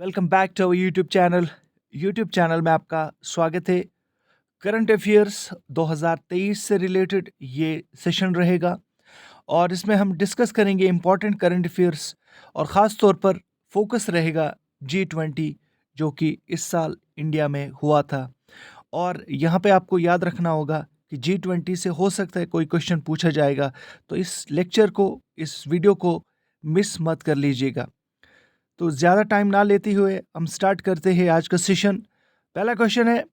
Welcome back to our YouTube channel में आपका स्वागत है। करंट अफेयर्स 2023 से रिलेटेड ये सेशन रहेगा और इसमें हम डिस्कस करेंगे इम्पॉर्टेंट करंट अफेयर्स और ख़ास तौर पर फोकस रहेगा G20 जो कि इस साल इंडिया में हुआ था। और यहाँ पे आपको याद रखना होगा कि G20 से हो सकता है कोई क्वेश्चन पूछा जाएगा, तो इस वीडियो को मिस मत कर लीजिएगा। तो ज़्यादा टाइम ना लेते हुए हम स्टार्ट करते हैं आज का सेशन। पहला क्वेश्चन है,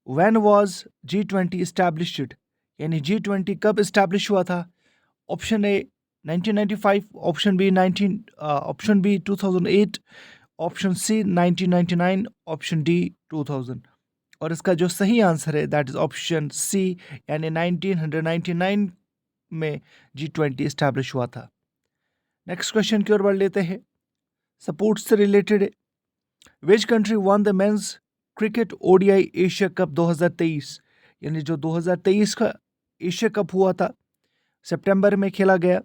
व्हेन वाज G20 एस्टैब्लिश्ड, यानी G20 कब इस्टेब्लिश हुआ था? Option A 1995, option B 2008, option C 1999, option D 2000। और इसका जो सही आंसर है दैट इज ऑप्शन सी, यानी 1999 में G20 इस्टेब्लिश हुआ था। नेक्स्ट क्वेश्चन की ओर बढ़ लेते हैं, स्पोर्ट्स से रिलेटेड है। Which country one the men's cricket ODI Asia cup 2023, यानी जो 2023 का एशिया कप हुआ था सितंबर में खेला गया,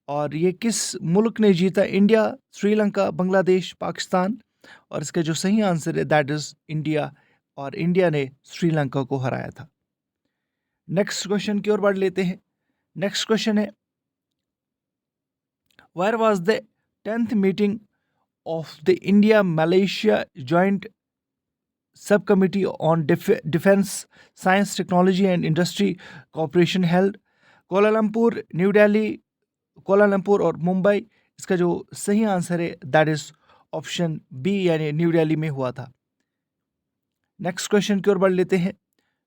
और ये किस मुल्क ने जीता? इंडिया, श्रीलंका, बांग्लादेश, पाकिस्तान। और इसका जो सही आंसर है दैट इज इंडिया, और इंडिया ने श्रीलंका को हराया था। नेक्स्ट क्वेश्चन की ओर बढ़ लेते हैं। नेक्स्ट क्वेश्चन है, where was the 10th meeting of the India-Malaysia Joint Subcommittee on Defense, Science, Technology and Industry Cooperation held? Kuala Lumpur, new Delhi, Kuala Lumpur और मुंबई। इसका जो सही आंसर है दैट इज ऑप्शन बी, यानी न्यू दिल्ली में हुआ था। नेक्स्ट क्वेश्चन की ओर बढ़ लेते हैं।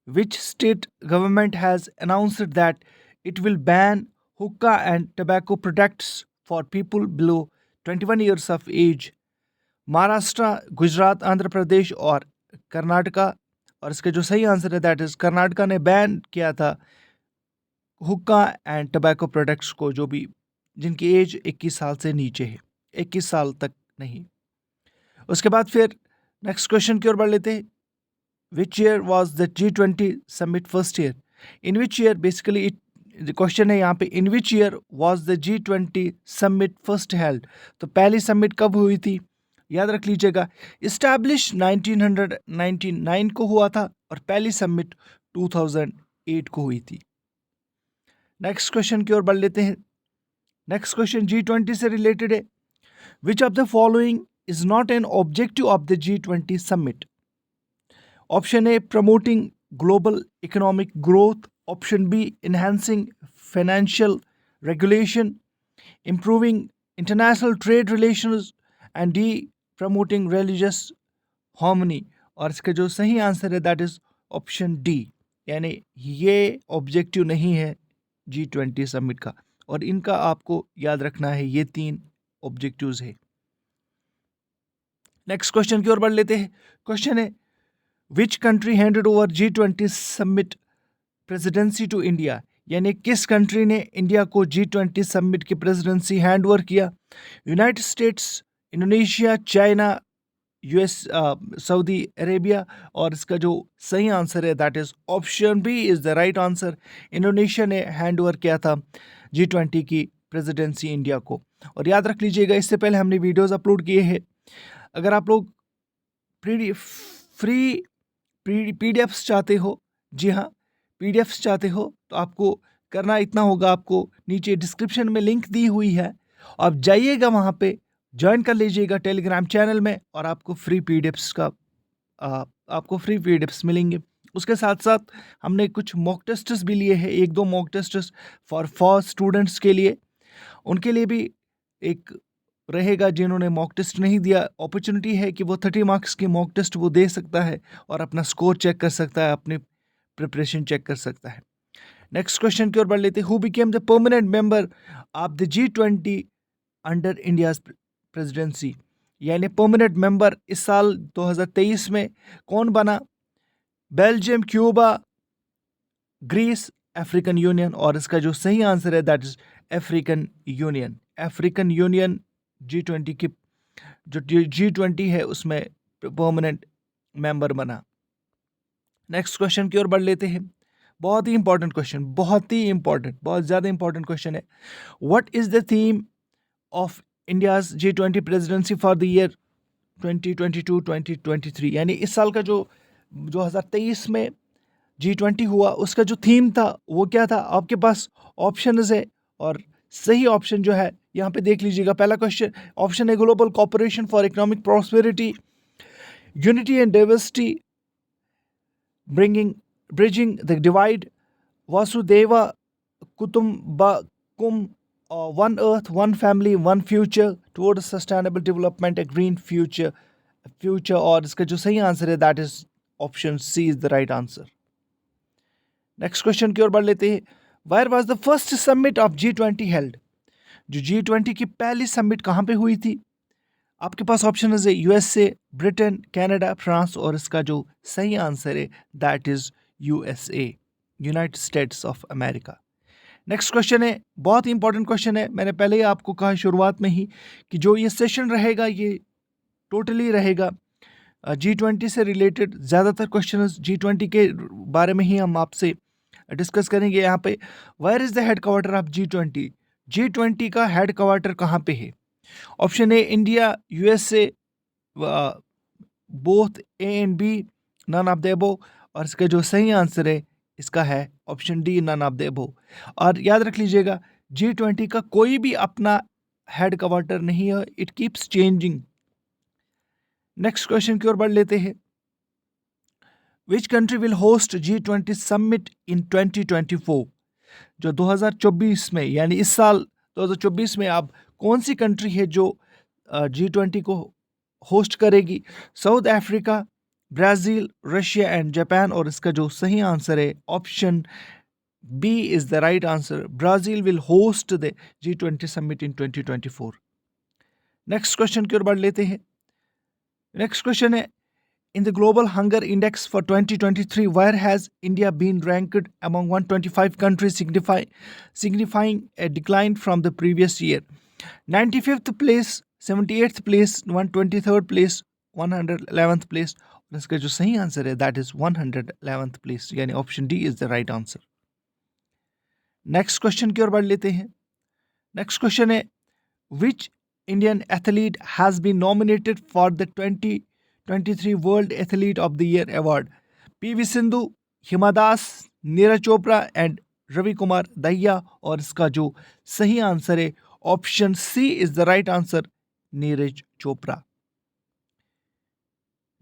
Which state government has announced that it will ban hookah and tobacco products for people below 21 years of age? Maharashtra, Gujarat, Andhra Pradesh और कर्नाटका। और इसका जो सही आंसर है दैट इज कर्नाटका ने बैन किया था हुक्का एंड टबैको प्रोडक्ट्स को, जो भी जिनकी एज 21 साल से नीचे है, 21 साल तक नहीं। उसके बाद फिर नेक्स्ट क्वेश्चन की ओर बढ़ लेते हैं। Which year was the G20 summit first year? In which year, basically question है यहाँ पे, in which year was the G20 summit first held? तो पहली समिट कब हुई थी? याद रख लीजिएगा, इस्टेब्लिश 1999 को हुआ था और पहली समिट 2008 को हुई थी। नेक्स्ट क्वेश्चन की ओर बढ़ लेते हैं। नेक्स्ट क्वेश्चन G20 से रिलेटेड है। Which of the following is not an objective of the G20 summit? Option A, promoting global economic growth, option B, enhancing financial regulation, improving international trade relations, and D, promoting religious harmony. और इसका जो सही answer है that is option D, यानी ये objective नहीं है G20 summit का, और इनका आपको याद रखना है, ये 3 ऑब्जेक्टिव्स है। नेक्स्ट क्वेश्चन की ओर बढ़ लेते हैं। क्वेश्चन है, which country handed over G20 summit presidency to India? यानी किस कंट्री ने इंडिया को G20 समिट की प्रेसिडेंसी हैंड ओवर किया? United States, Indonesia, China, US, Saudi Arabia. और इसका जो सही आंसर है that is option B is the right answer. Indonesia ने हैंड ओवर किया था G20 की प्रेसिडेंसी इंडिया को। और याद रख लीजिएगा, इससे पहले हमने वीडियोस अपलोड किए हैं। अगर आप लोग फ्री पीडीएफ्स चाहते हो, जी हाँ, पीडीएफ्स चाहते हो, तो आपको करना इतना होगा, आपको नीचे डिस्क्रिप्शन में लिंक दी हुई है, आप जाइएगा वहाँ पे, ज्वाइन कर लीजिएगा टेलीग्राम चैनल में, और आपको फ्री पीडीएफ्स मिलेंगे। उसके साथ साथ हमने कुछ मॉक टेस्ट्स भी लिए हैं, 1-2 मॉक टेस्ट्स फॉर स्टूडेंट्स के लिए। उनके लिए भी एक रहेगा, जिन्होंने मॉक टेस्ट नहीं दिया, अपॉर्चुनिटी है कि वो 30 मार्क्स की मॉक टेस्ट वो दे सकता है और अपना स्कोर चेक कर सकता है, अपनी प्रिपरेशन चेक कर सकता है। नेक्स्ट क्वेश्चन की ओर बढ़ लेते हैं। Who became the permanent member of the G20 under India's presidency? यानी परमानेंट मेंबर इस साल 2023 में कौन बना? Belgium, Cuba, Greece, African Union. और इसका जो सही आंसर है that is African Union. African Union G20 की जो G20 है उसमें परमानेंट मेंबर बना। नेक्स्ट क्वेश्चन की ओर बढ़ लेते हैं। बहुत ही इंपॉर्टेंट क्वेश्चन, बहुत ज़्यादा इंपॉर्टेंट क्वेश्चन है। What is the theme of India's G20 presidency for the year 2022-2023, यानी इस साल का जो 2023 में G20 हुआ उसका जो थीम था वो क्या था? आपके पास ऑप्शंस है और सही ऑप्शन जो है यहाँ पे देख लीजिएगा। पहला क्वेश्चन ऑप्शन है global cooperation for economic prosperity, unity and diversity, bridging the divide, Vasudhaiva Kutumbakam, one earth one family one future towards sustainable development, a green future. और इसका जो सही आंसर है that is option C is the right answer. Next question की ओर बढ़ लेते हैं। Where was the first summit of G20 held? जो G20 की पहली समिट कहाँ पे हुई थी? आपके पास ऑप्शन है USA, ब्रिटेन, कनाडा, फ्रांस, और इसका जो सही आंसर है that is USA, United states of America. Next question है, बहुत ही इंपॉर्टेंट क्वेश्चन है। मैंने पहले ही आपको कहा शुरुआत में ही कि जो ये सेशन रहेगा ये टोटली रहेगा G20 से रिलेटेड। ज़्यादातर क्वेश्चन G20 के बारे में ही हम आपसे डिस्कस करेंगे। यहाँ पे where is the headquarter of G20? G20 का हेडक्वार्टर कहाँ पे है? Option A India, USA, both A and B, none of the above, और इसका जो सही आंसर है इसका है option D, none of the above. और याद रख लीजिएगा G20 का कोई भी अपना हेडक्वार्टर नहीं है, it keeps changing. Next question की ओर बढ़ लेते हैं। Which country will host G20 summit in 2024? जो 2024 में यानी इस साल 2024 में अब कौन सी कंट्री है जो G20 को होस्ट करेगी? South Africa, Brazil, Russia and Japan, और इसका जो सही आंसर है option B is the right answer. Brazil will host the G20 summit in 2024। Next question की ओर बढ़ लेते हैं। नेक्स्ट क्वेश्चन है, in the global hunger index for 2023, where has India been ranked among 125 countries, signifying a decline from the previous year? 95th place, 78th place, 123rd place, 111th place, और इसका जो सही आंसर है that is 111th place, यानी option D is the right answer. Next question की ओर बढ़ लेते हैं। नेक्स्ट क्वेश्चन है, which Indian athlete has been nominated for the 2023 world athlete of the year award? PV Sindhu, Hima Das, Neeraj Chopra and Ravi Kumar Dahiya, और इसका जो सही आंसर है option C is the right answer, Neeraj Chopra.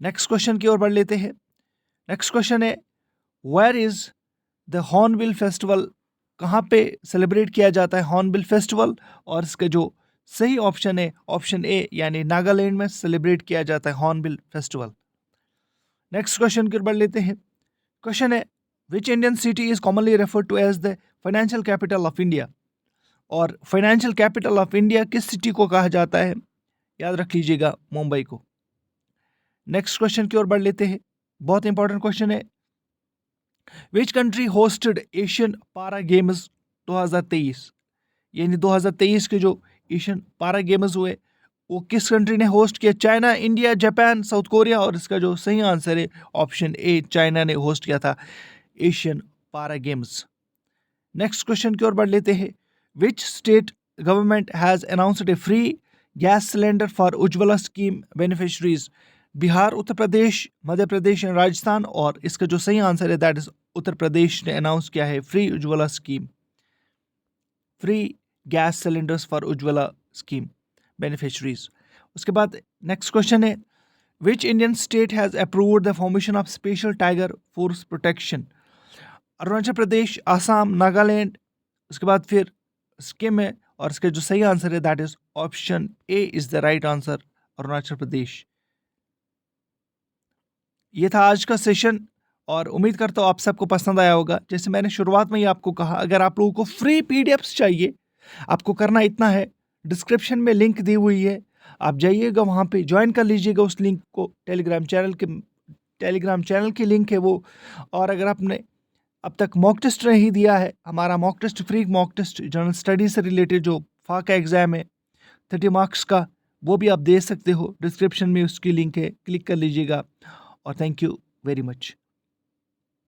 Next question की ओर बढ़ लेते हैं। नेक्स्ट क्वेश्चन है, where is the hornbill festival? कहाँ पे सेलिब्रेट किया जाता है हॉर्नबिल फेस्टिवल? और इसका जो सही ऑप्शन है ऑप्शन ए, यानी नागालैंड में सेलिब्रेट किया जाता है हॉर्नबिल फेस्टिवल। नेक्स्ट क्वेश्चन की ओर बढ़ लेते हैं। क्वेश्चन है, which Indian city is commonly referred to as the financial capital of India? और फाइनेंशियल कैपिटल ऑफ इंडिया किस सिटी को कहा जाता है? याद रख लीजिएगा, मुंबई को। नेक्स्ट क्वेश्चन की ओर बढ़ लेते हैं। बहुत इंपॉर्टेंट क्वेश्चन है, विच कंट्री होस्टेड एशियन पारा गेम्स 2023? यानी 2023 के जो एशियन पारा गेम्स हुए वो किस कंट्री ने होस्ट किया? China, India, Japan, south Korea, और इसका जो सही आंसर है ऑप्शन ए, चाइना ने होस्ट किया था एशियन पारा गेम्स। नेक्स्ट क्वेश्चन की ओर बढ़ लेते हैं। Which state government has announced A free gas cylinder for Ujjwala scheme beneficiaries? Bihar, Uttar Pradesh, Madhya Pradesh and Rajasthan, और इसका जो सही आंसर है दैट इज उत्तर प्रदेश ने अनाउंस किया है free Ujjwala scheme, free gas cylinders for Ujjwala scheme beneficiaries. उसके बाद नेक्स्ट क्वेश्चन है, which Indian state has approved the formation of special tiger force protection? Arunachal Pradesh, Assam, Nagaland, उसके बाद फिर सिक्किम है, और इसका जो सही आंसर है that is option A is the right answer, Arunachal Pradesh. ये था आज का सेशन और उम्मीद करता हूँ आप सबको पसंद आया होगा। जैसे मैंने शुरुआत में ही आपको कहा, अगर आप लोगों को फ्री PDFs चाहिए, आपको करना इतना है, डिस्क्रिप्शन में लिंक दी हुई है, आप जाइएगा वहाँ पे ज्वाइन कर लीजिएगा उस लिंक को। टेलीग्राम चैनल की लिंक है वो। और अगर आपने अब तक मॉक टेस्ट नहीं दिया है, हमारा mock test, free mock test general study से रिलेटेड जो फाका एग्जाम है 30 मार्क्स का, वो भी आप दे सकते हो। डिस्क्रिप्शन में उसकी लिंक है, क्लिक कर लीजिएगा। और थैंक यू वेरी मच।